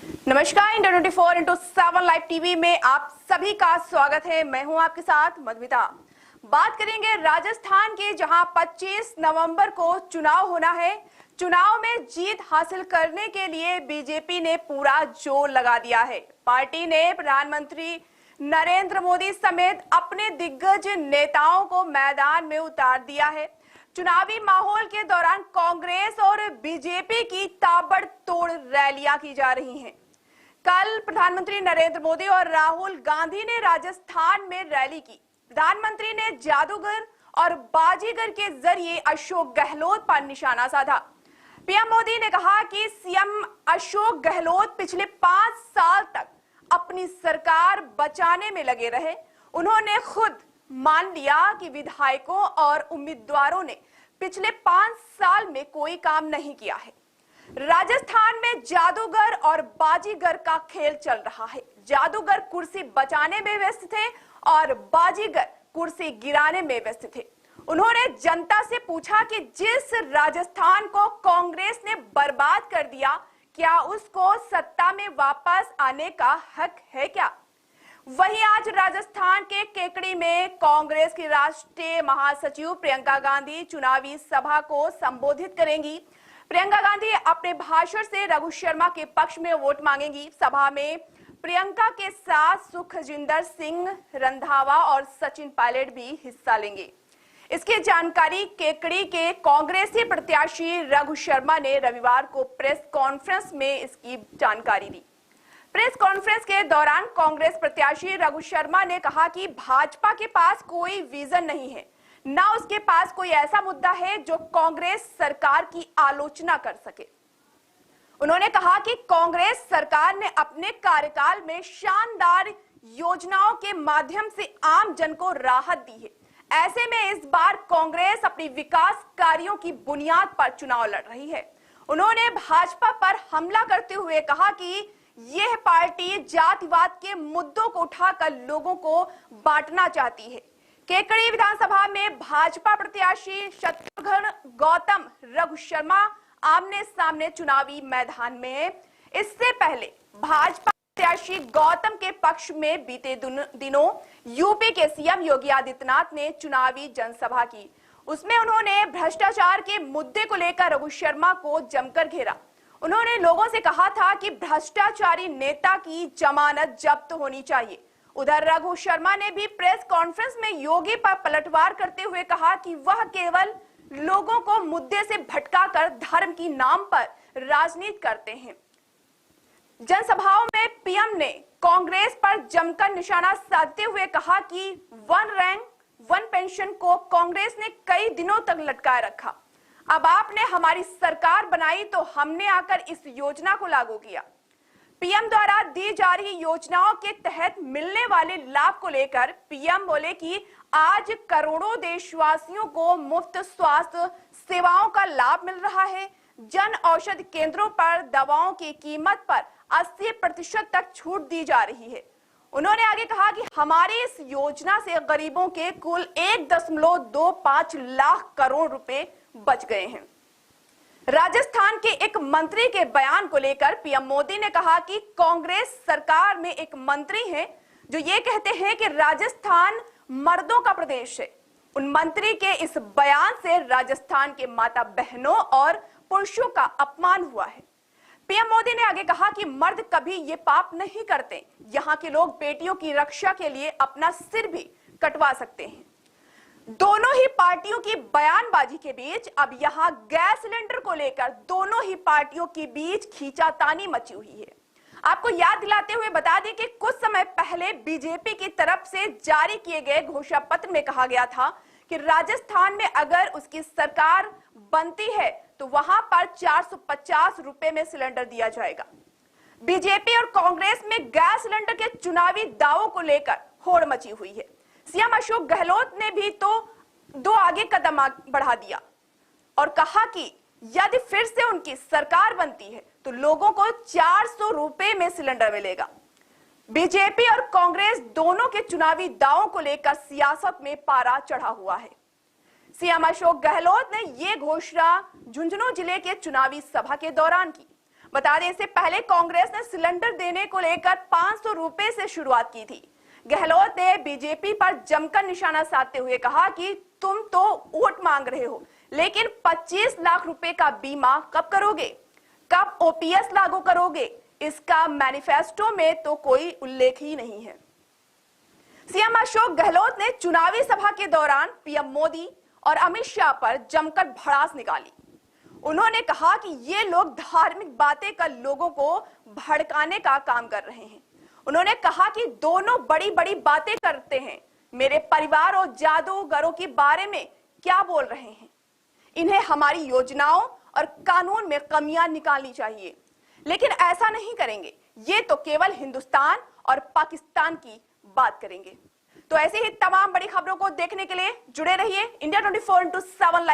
नमस्कार, India 24x7 live TV में आप सभी का स्वागत है। मैं हूं आपके साथ मधुमिता। बात करेंगे राजस्थान की, जहां 25 नवंबर को चुनाव होना है। चुनाव में जीत हासिल करने के लिए बीजेपी ने पूरा जोर लगा दिया है। पार्टी ने प्रधानमंत्री नरेंद्र मोदी समेत अपने दिग्गज नेताओं को मैदान में उतार दिया है। चुनावी माहौल के दौरान कांग्रेस और बीजेपी की ताबड़तोड़ रैलियां की जा रही हैं। कल प्रधानमंत्री नरेंद्र मोदी और राहुल गांधी ने राजस्थान में रैली की। प्रधानमंत्री ने जादूगर और बाजीगर के जरिए अशोक गहलोत पर निशाना साधा। पीएम मोदी ने कहा कि सीएम अशोक गहलोत पिछले 5 साल तक अपनी सरकार बचाने में लगे रहे। उन्होंने खुद मान लिया कि विधायकों और उम्मीदवारों ने पिछले 5 साल में कोई काम नहीं किया है। राजस्थान में जादूगर और बाजीगर का खेल चल रहा है। जादूगर कुर्सी बचाने में व्यस्त थे और बाजीगर कुर्सी गिराने में व्यस्त थे। उन्होंने जनता से पूछा कि जिस राजस्थान को कांग्रेस ने बर्बाद कर दिया, क्या उसको सत्ता में वापस आने का हक है क्या? वहीं आज राजस्थान के केकड़ी में कांग्रेस की राष्ट्रीय महासचिव प्रियंका गांधी चुनावी सभा को संबोधित करेंगी। प्रियंका गांधी अपने भाषण से रघु शर्मा के पक्ष में वोट मांगेंगी। सभा में प्रियंका के साथ सुखजिंदर सिंह रंधावा और सचिन पायलट भी हिस्सा लेंगे। इसकी जानकारी केकड़ी के कांग्रेसी प्रत्याशी रघु शर्मा ने रविवार को प्रेस कॉन्फ्रेंस में इसकी जानकारी दी। प्रेस कॉन्फ्रेंस के दौरान कांग्रेस प्रत्याशी रघु शर्मा ने कहा कि भाजपा के पास कोई विजन नहीं है, ना उसके पास कोई ऐसा मुद्दा है जो कांग्रेस सरकार की आलोचना कर सके। उन्होंने कहा कि कांग्रेस सरकार ने अपने कार्यकाल में शानदार योजनाओं के माध्यम से आम जन को राहत दी है। ऐसे में इस बार कांग्रेस अपनी विकास कार्यों की बुनियाद पर चुनाव लड़ रही है। उन्होंने भाजपा पर हमला करते हुए कहा कि यह पार्टी जातिवाद के मुद्दों को उठाकर लोगों को बांटना चाहती है। केकड़ी विधानसभा में भाजपा प्रत्याशी शत्रुघ्न गौतम रघु शर्मा आमने सामने चुनावी मैदान में। इससे पहले भाजपा प्रत्याशी गौतम के पक्ष में बीते दिनों यूपी के सीएम योगी आदित्यनाथ ने चुनावी जनसभा की। उसमें उन्होंने भ्रष्टाचार के मुद्दे को लेकर रघु शर्मा को जमकर घेरा। उन्होंने लोगों से कहा था कि भ्रष्टाचारी नेता की जमानत जब्त होनी चाहिए। उधर रघु शर्मा ने भी प्रेस कॉन्फ्रेंस में योगी पर पलटवार करते हुए कहा कि वह केवल लोगों को मुद्दे से भटकाकर धर्म की नाम पर राजनीति करते हैं। जनसभाओं में पीएम ने कांग्रेस पर जमकर निशाना साधते हुए कहा कि वन रैंक वन पेंशन को कांग्रेस ने कई दिनों तक लटकाए रखा। अब आपने हमारी सरकार बनाई तो हमने आकर इस योजना को लागू किया। पीएम द्वारा दी जा रही योजनाओं के तहत मिलने वाले लाभ को लेकर पीएम बोले कि आज करोड़ों देशवासियों को मुफ्त स्वास्थ्य सेवाओं का लाभ मिल रहा है। जन औषधि केंद्रों पर दवाओं की कीमत पर 80% तक छूट दी जा रही है। उन्होंने आगे कहा कि हमारी इस योजना से गरीबों के कुल 1.25 लाख करोड़ रुपए बच गए हैं। राजस्थान के एक मंत्री के बयान को लेकर पीएम मोदी ने कहा कि कांग्रेस सरकार में एक मंत्री हैं जो ये कहते हैं कि राजस्थान मर्दों का प्रदेश है। उन मंत्री के इस बयान से राजस्थान के माता बहनों और पुरुषों का अपमान हुआ है। पीएम मोदी ने आगे कहा कि मर्द कभी ये पाप नहीं करते। यहाँ के लोग बेटियों की रक्षा के लिए अपना सिर भी कटवा सकते हैं। दोनों ही पार्टियों की बयानबाजी के बीच अब यहां गैस सिलेंडर को लेकर दोनों ही पार्टियों के बीच खींचातानी मची हुई है। आपको याद दिलाते हुए बता दें कि कुछ समय पहले बीजेपी की तरफ से जारी किए गए घोषणा पत्र में कहा गया था कि राजस्थान में अगर उसकी सरकार बनती है तो वहां पर 450 रुपए में सिलेंडर दिया जाएगा। बीजेपी और कांग्रेस में गैस सिलेंडर के चुनावी दावों को लेकर होड़ मची हुई है। सीएम अशोक गहलोत ने भी तो 2 आगे कदम बढ़ा दिया और कहा कि यदि फिर से उनकी सरकार बनती है तो लोगों को 400 रुपए में सिलेंडर मिलेगा। बीजेपी और कांग्रेस दोनों के चुनावी दावों को लेकर सियासत में पारा चढ़ा हुआ है। सीएम अशोक गहलोत ने यह घोषणा झुंझुनू जिले के चुनावी सभा के दौरान की। बता दें, इससे पहले कांग्रेस ने सिलेंडर देने को लेकर 500 रुपए से शुरुआत की थी। गहलोत ने बीजेपी पर जमकर निशाना साधते हुए कहा कि तुम तो वोट मांग रहे हो, लेकिन 25 लाख रुपए का बीमा कब करोगे, कब ओपीएस लागू करोगे, इसका मैनिफेस्टो में तो कोई उल्लेख ही नहीं है। सीएम अशोक गहलोत ने चुनावी सभा के दौरान पीएम मोदी और अमित शाह पर जमकर भड़ास निकाली। उन्होंने कहा कि ये लोग धार्मिक बातें कर लोगों को भड़काने का काम कर रहे हैं। उन्होंने कहा कि दोनों बड़ी बड़ी बातें करते हैं, मेरे परिवार और जादूगरों के बारे में क्या बोल रहे हैं। इन्हें हमारी योजनाओं और कानून में कमियां निकालनी चाहिए, लेकिन ऐसा नहीं करेंगे। ये तो केवल हिंदुस्तान और पाकिस्तान की बात करेंगे। तो ऐसे ही तमाम बड़ी खबरों को देखने के लिए जुड़े रहिए इंडिया 24/7 लाइव।